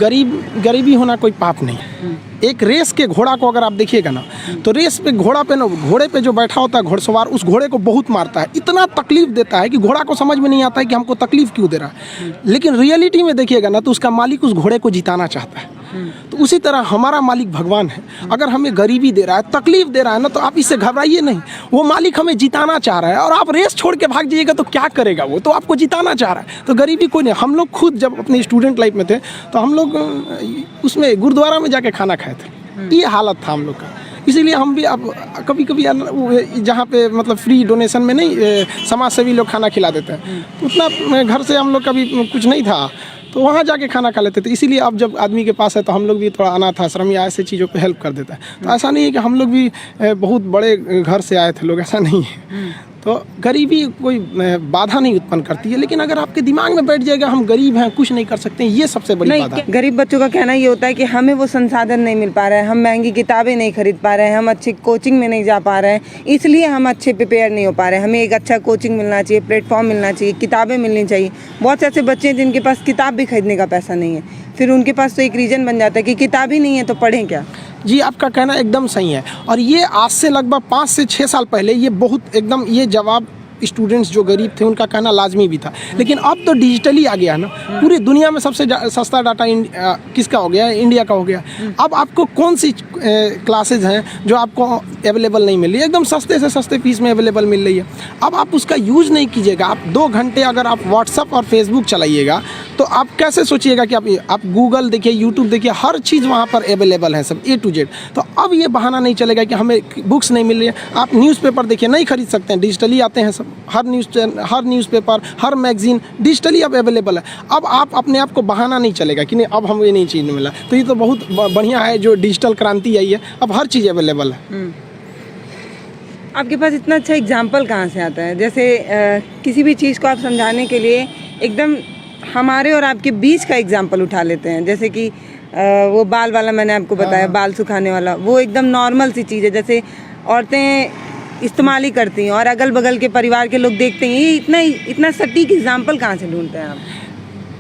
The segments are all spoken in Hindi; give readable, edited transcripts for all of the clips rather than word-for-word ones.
गरीबी होना कोई पाप नहीं। एक रेस के घोड़ा को अगर आप देखिएगा ना, तो रेस पे घोड़े पे जो बैठा होता है घोड़सवार, उस घोड़े को बहुत मारता है, इतना तकलीफ देता है कि घोड़ा को समझ में नहीं आता है कि हमको तकलीफ क्यों दे रहा है। लेकिन रियलिटी में देखिएगा ना, तो उसका मालिक उस घोड़े को जिताना चाहता है। तो उसी तरह हमारा मालिक भगवान है। अगर हमें गरीबी दे रहा है, तकलीफ दे रहा है ना, तो आप इससे घबराइए नहीं। वो मालिक हमें जिताना चाह रहा है, और आप रेस छोड़ के भाग जाइएगा तो क्या करेगा वो? तो आपको जिताना चाह रहा है। तो गरीबी कोई नहीं। हम लोग खुद जब अपने स्टूडेंट लाइफ में थे, तो हम लोग उसमें गुरुद्वारा में जाके खाना खाए थे। ये हालत था हम लोग का। इसीलिए हम भी अब कभी कभी जहाँ पे मतलब फ्री डोनेशन में नहीं, समाज सेवी लोग खाना खिला देते हैं, तो उतना घर से हम लोग कभी कुछ नहीं था, तो वहाँ जाके खाना खा लेते थे। इसीलिए अब जब आदमी के पास है, तो हम लोग भी थोड़ा अनाथ आश्रम या ऐसे चीज़ों पे हेल्प कर देता है। तो ऐसा नहीं है कि हम लोग भी बहुत बड़े घर से आए थे लोग, ऐसा नहीं है। तो गरीबी कोई बाधा नहीं उत्पन्न करती है, लेकिन अगर आपके दिमाग में बैठ जाएगा हम गरीब हैं, कुछ नहीं कर सकते हैं, ये सबसे बड़ी बाधा है। गरीब बच्चों का कहना ये होता है कि हमें वो संसाधन नहीं मिल पा रहा है, हम महंगी किताबें नहीं खरीद पा रहे हैं, हम अच्छी कोचिंग में नहीं जा पा रहे हैं, इसलिए हम अच्छे प्रिपेयर नहीं हो पा रहे हैं। हमें एक अच्छा कोचिंग मिलना चाहिए, प्लेटफॉर्म मिलना चाहिए, किताबें मिलनी चाहिए। बहुत से ऐसे बच्चे हैं जिनके पास किताब भी खरीदने का पैसा नहीं है, फिर उनके पास तो एक रीज़न बन जाता है कि किताब ही नहीं है तो पढ़ें क्या। जी, आपका कहना एकदम सही है। और ये आज से लगभग 5 से 6 साल पहले ये बहुत एकदम ये जवाब स्टूडेंट्स जो गरीब थे उनका कहना लाजमी भी था। लेकिन अब तो डिजिटली आ गया ना, पूरी दुनिया में सबसे सस्ता डाटा किसका हो गया? इंडिया का हो गया। अब आपको कौन सी क्लासेज हैं जो आपको अवेलेबल नहीं मिल रही है? एकदम सस्ते से सस्ते फीस में अवेलेबल मिल रही है। अब आप उसका यूज़ नहीं कीजिएगा। आप 2 घंटे अगर आप व्हाट्सअप और फेसबुक चलाइएगा, तो आप कैसे सोचिएगा कि आप गूगल देखिए, यूट्यूब देखिए, हर चीज़ वहाँ पर अवेलेबल है, सब A to Z। तो अब ये बहाना नहीं चलेगा कि हमें बुक्स नहीं मिल रही है। आप न्यूज़पेपर देखिए, नहीं खरीद सकते हैं, डिजिटली आते हैं सब। हर न्यूज़पेपर, हर मैगजीन डिजिटली अब अवेलेबल है। अब आप अपने आप को बहाना नहीं चलेगा कि नहीं अब हमें नहीं चीज़ मिला। तो ये तो बहुत बढ़िया है जो डिजिटल क्रांति आई है, अब हर चीज़ अवेलेबल है। आपके पास इतना अच्छा एग्जाम्पल कहाँ से आता है? जैसे किसी भी चीज़ को आप समझाने के लिए एकदम हमारे और आपके बीच का एग्जाम्पल उठा लेते हैं। जैसे कि वो बाल वाला मैंने आपको बताया, बाल सुखाने वाला, वो एकदम नॉर्मल सी चीज़ है, जैसे औरतें इस्तेमाल ही करती हैं और अगल बगल के परिवार के लोग देखते हैं। ये इतना सटीक एग्जाम्पल कहाँ से ढूंढते हैं आप?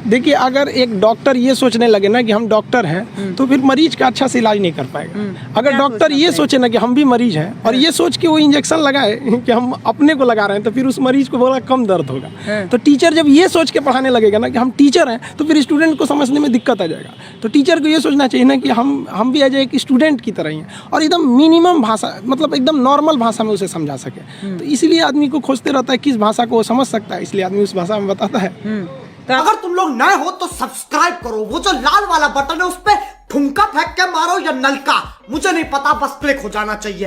देखिए, अगर एक डॉक्टर ये सोचने लगे ना कि हम डॉक्टर हैं, तो फिर मरीज का अच्छा से इलाज नहीं कर पाएगा। अगर डॉक्टर ये सोचे ना कि हम भी मरीज हैं, और ये सोच के वो इंजेक्शन लगाए कि हम अपने को लगा रहे हैं, तो फिर उस मरीज को बड़ा कम दर्द होगा। तो टीचर जब ये सोच के पढ़ाने लगेगा ना कि हम टीचर हैं, तो फिर स्टूडेंट को समझने में दिक्कत आ जाएगा। तो टीचर को ये सोचना चाहिए ना कि हम भी एज एक स्टूडेंट की तरह ही हैं, और एकदम मिनिमम भाषा, मतलब एकदम नॉर्मल भाषा में उसे समझा सके। तो इसीलिए आदमी को खोजते रहता है किस भाषा को वो समझ सकता है, इसलिए आदमी उस भाषा में बताता है। तो अगर तुम लोग नए हो तो सब्सक्राइब करो, वो जो लाल वाला बटन है उस पे ठुमका फेंक के मारो या नलका, मुझे नहीं पता, बस क्लिक हो जाना चाहिए।